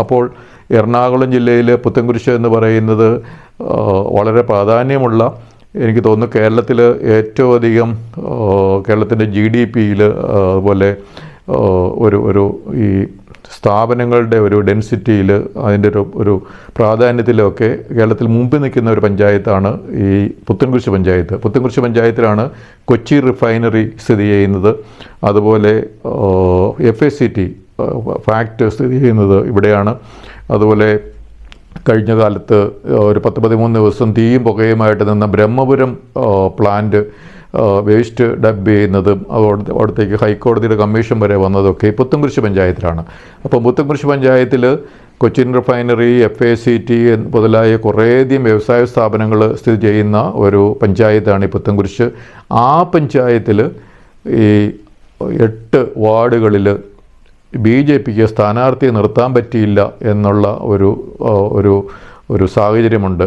അപ്പോൾ എറണാകുളം ജില്ലയിൽ പുത്തൻകുരിശ് എന്ന് പറയുന്നത് വളരെ പ്രാധാന്യമുള്ള, എനിക്ക് തോന്നുന്നു കേരളത്തിൽ ഏറ്റവും അധികം കേരളത്തിൻ്റെ GDP-യിൽ അതുപോലെ ഒരു ഈ സ്ഥാപനങ്ങളുടെ ഒരു ഡെൻസിറ്റിയിൽ അതിൻ്റെ ഒരു പ്രാധാന്യത്തിലൊക്കെ കേരളത്തിൽ മുമ്പിൽ നിൽക്കുന്ന ഒരു പഞ്ചായത്താണ് ഈ പുത്തൻകുരിശ് പഞ്ചായത്ത്. പുത്തൻകുരിശ് പഞ്ചായത്തിലാണ് കൊച്ചി റിഫൈനറി സ്ഥിതി ചെയ്യുന്നത്. അതുപോലെ FACT ഫാക്ട് സ്ഥിതി ചെയ്യുന്നത് ഇവിടെയാണ്. അതുപോലെ കഴിഞ്ഞ കാലത്ത് ഒരു 10-13 ദിവസം തീയും പുകയുമായിട്ട് നിന്ന ബ്രഹ്മപുരം പ്ലാന്റ് വേസ്റ്റ് ഡംപ് ചെയ്യുന്നതും അവിടത്തേക്ക് ഹൈക്കോടതിയുടെ കമ്മീഷൻ വരെ വന്നതൊക്കെ പുത്തൻകുരിശ് പഞ്ചായത്തിലാണ്. അപ്പോൾ പുത്തൻകുരിശ് പഞ്ചായത്തിൽ കൊച്ചിൻ റിഫൈനറി, FACT മുതലായ കുറേയധികം വ്യവസായ സ്ഥാപനങ്ങൾ സ്ഥിതി ചെയ്യുന്ന ഒരു പഞ്ചായത്താണ് ഈ പുത്തൻകുരിശ്. ആ പഞ്ചായത്തിൽ ഈ 8 വാർഡുകളിൽ BJPക്ക് സ്ഥാനാർത്ഥിയെ നിർത്താൻ പറ്റിയില്ല എന്നുള്ള ഒരു സാഹചര്യമുണ്ട്.